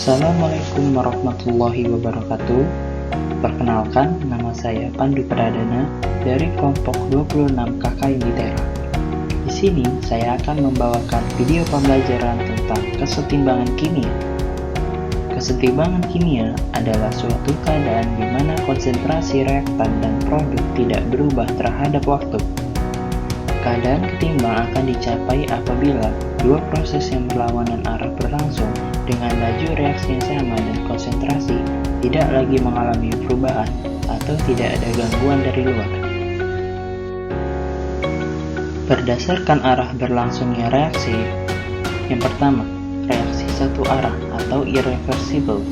Assalamualaikum warahmatullahi wabarakatuh. Perkenalkan, nama saya Pandu Pradana dari kelompok 26 KKI Mitera. Di sini saya akan membawakan video pembelajaran tentang kesetimbangan kimia. Kesetimbangan kimia adalah suatu keadaan di mana konsentrasi reaktan dan produk tidak berubah terhadap waktu. Keadaan ketimbang akan dicapai apabila dua proses yang berlawanan arah berlangsung dengan laju reaksi yang sama dan konsentrasi tidak lagi mengalami perubahan atau tidak ada gangguan dari luar. Berdasarkan arah berlangsungnya reaksi, yang pertama, reaksi satu arah atau irreversible.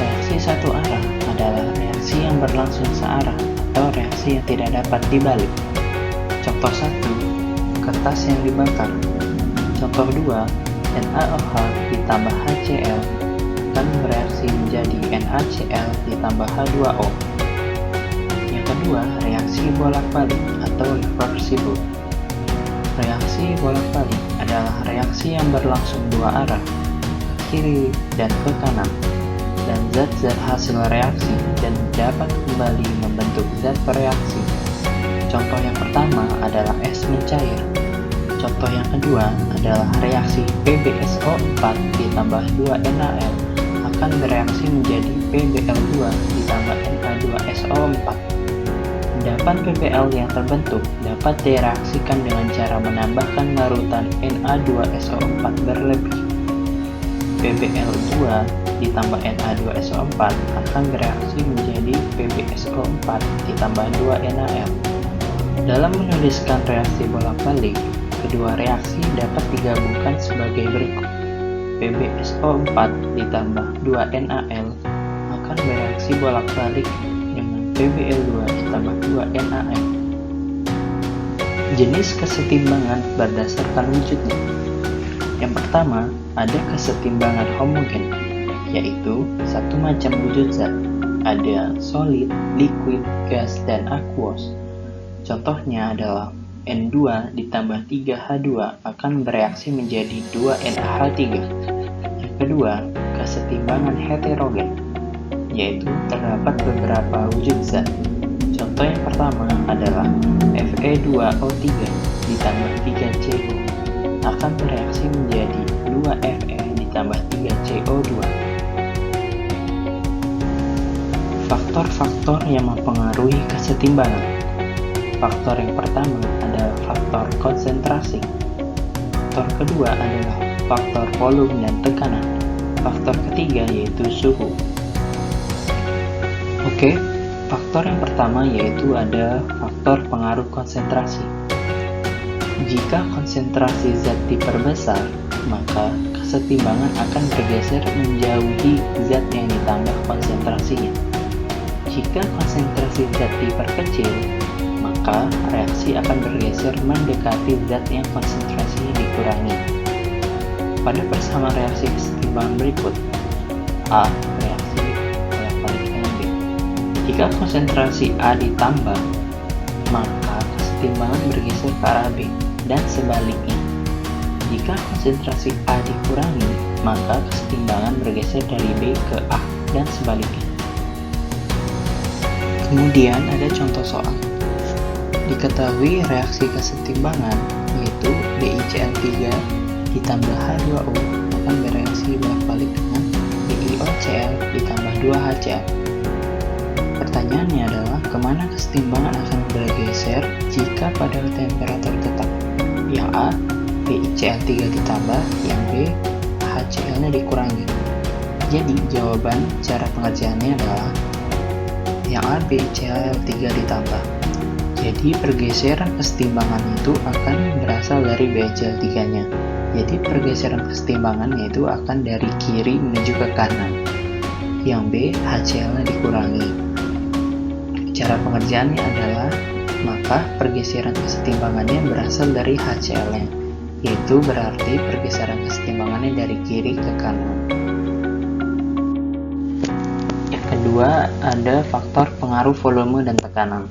Reaksi satu arah adalah reaksi yang berlangsung searah atau reaksi yang tidak dapat dibalik. Contoh 1, kertas yang dibakar. Contoh 2, NaOH ditambah HCl akan bereaksi menjadi NaCl ditambah H2O. Yang kedua, reaksi bolak-balik atau reversible. Reaksi bolak-balik adalah reaksi yang berlangsung dua arah, ke kiri dan ke kanan, dan zat-zat hasil reaksi dan dapat kembali membentuk zat bereaksi. Contoh yang pertama adalah es mencair. Contoh yang kedua adalah reaksi PbSO4 ditambah 2NaL akan bereaksi menjadi PbL2 ditambah Na2SO4. Endapan PbL yang terbentuk dapat direaksikan dengan cara menambahkan larutan Na2SO4 berlebih. PbL2 ditambah Na2SO4 akan bereaksi menjadi PbSO4 ditambah 2NaL. Dalam menuliskan reaksi bolak-balik, kedua reaksi dapat digabungkan sebagai berikut. PbSO4 ditambah 2NaL akan bereaksi bolak-balik dengan PbL2 ditambah 2NaL. Jenis kesetimbangan berdasarkan wujudnya. Yang pertama, ada kesetimbangan homogen, yaitu satu macam wujud zat. Ada solid, liquid, gas, dan aqueous. Contohnya adalah N2 ditambah 3H2 akan bereaksi menjadi 2NaH3. Yang kedua, kesetimbangan heterogen, yaitu terdapat beberapa wujud zat. Contoh yang pertama adalah Fe2O3 ditambah 3CO akan bereaksi menjadi 2Fe ditambah 3CO2. Faktor-faktor yang mempengaruhi kesetimbangan. Faktor yang pertama adalah faktor konsentrasi. Faktor kedua adalah faktor volume dan tekanan. Faktor ketiga yaitu suhu. Oke, faktor yang pertama yaitu ada faktor pengaruh konsentrasi. Jika konsentrasi zat diperbesar, maka kesetimbangan akan bergeser menjauhi zat yang ditambah konsentrasinya. Jika konsentrasi zat diperkecil, maka reaksi akan bergeser mendekati zat yang konsentrasinya dikurangi. Pada persamaan reaksi kesetimbangan berikut, A. Reaksi bolak-balik dengan B. Jika konsentrasi A ditambah, maka kesetimbangan bergeser ke arah B, dan sebaliknya. Jika konsentrasi A dikurangi, maka kesetimbangan bergeser dari B ke A, dan sebaliknya. Kemudian ada contoh soal. Diketahui reaksi kesetimbangan yaitu BiCl3 ditambah H2O akan bereaksi bolak-balik dengan BiOCl ditambah 2HCl. Pertanyaannya adalah kemana kesetimbangan akan bergeser jika pada temperatur tetap? Yang A, BiCl3 ditambah, yang B, HCl-nya dikurangi. Jadi jawaban cara pengerjaannya adalah yang A, BiCl3 ditambah. Jadi pergeseran kesetimbangan itu akan berasal dari BiCl3-nya. Jadi pergeseran kesetimbangan yaitu akan dari kiri menuju ke kanan. Yang B, HCl-nya dikurangi. Cara pengerjaannya adalah maka pergeseran kesetimbangannya berasal dari HCl-nya, yaitu berarti pergeseran kesetimbangannya dari kiri ke kanan. Yang kedua, ada faktor pengaruh volume dan tekanan.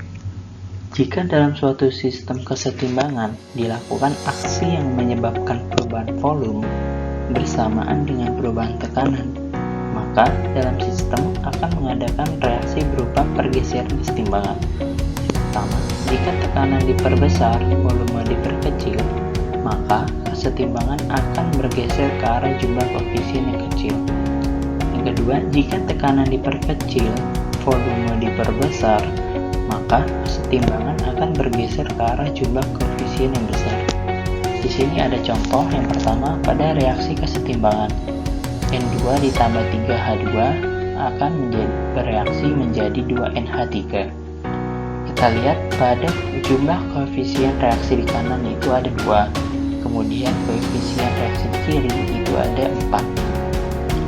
Jika dalam suatu sistem kesetimbangan dilakukan aksi yang menyebabkan perubahan volume, bersamaan dengan perubahan tekanan, maka dalam sistem akan mengadakan reaksi berupa pergeseran kesetimbangan. Pertama, jika tekanan diperbesar, volume diperkecil, maka kesetimbangan akan bergeser ke arah jumlah koefisien yang kecil. Yang kedua, jika tekanan diperkecil, volume diperbesar, maka kesetimbangan akan bergeser ke arah jumlah koefisien yang besar. Di sini ada contoh. Yang pertama, pada reaksi kesetimbangan, N2 ditambah 3H2 akan bereaksi menjadi 2NH3. Kita lihat pada jumlah koefisien reaksi di kanan itu ada 2, kemudian koefisien reaksi di kiri itu ada 4.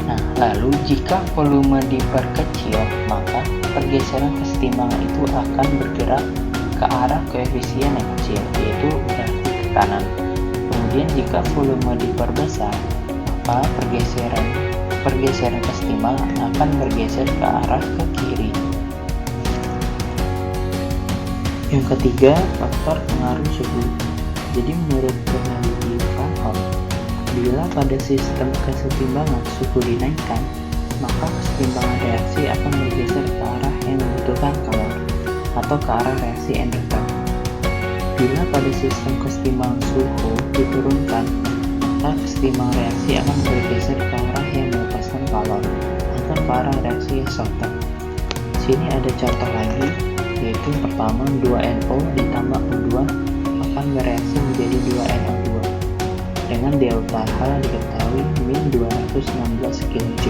Nah, lalu jika volume diperkecil, maka pergeseran kesetimbangan itu akan bergerak ke arah koefisien yang kecil, yaitu berarti ke kanan. Kemudian jika volume diperbesar, maka pergeseran kesetimbangan akan bergeser ke arah ke kiri. Yang ketiga, faktor pengaruh suhu. Jadi menurut peneliti Van Hoff, bila pada sistem kesetimbangan suhu dinaikkan, maka kesetimbangan reaksi akan bergeser ke arah yang membutuhkan kalor atau ke arah reaksi endotherm. Bila pada sistem kesetimbangan suhu diturunkan, maka kesetimbangan reaksi akan bergeser ke arah yang melepaskan kalor atau ke arah reaksi exotherm. Sini ada contoh lagi, yaitu pertama 2NO ditambah O2 akan bereaksi menjadi 2NO2 dengan delta H diketahui min 216 kJ.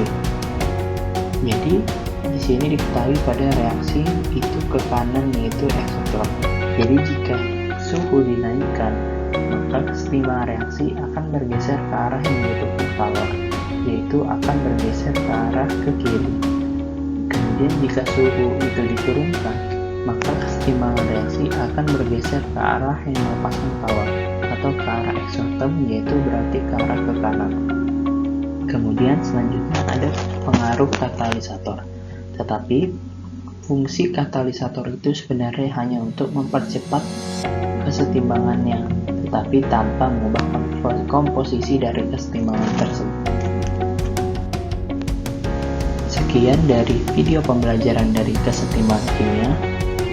Jadi di sini diketahui pada reaksi itu ke kanan yaitu exotherm. Jadi jika suhu dinaikkan, maka kesetimbangan reaksi akan bergeser ke arah yang membutuhkan kalor, yaitu akan bergeser ke arah ke kiri. Kemudian jika suhu itu diturunkan, maka kesetimbangan reaksi akan bergeser ke arah yang melepaskan kalor atau ke arah exotherm, yaitu berarti ke arah ke kanan. Kemudian selanjutnya ada pengaruh katalisator. Tetapi fungsi katalisator itu sebenarnya hanya untuk mempercepat kesetimbangannya, tetapi tanpa mengubah komposisi dari kesetimbangan tersebut. Sekian dari video pembelajaran dari kesetimbangan kimia.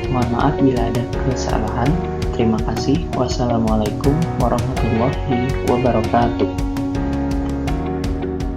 Mohon maaf bila ada kesalahan. Terima kasih. Wassalamualaikum warahmatullahi wabarakatuh.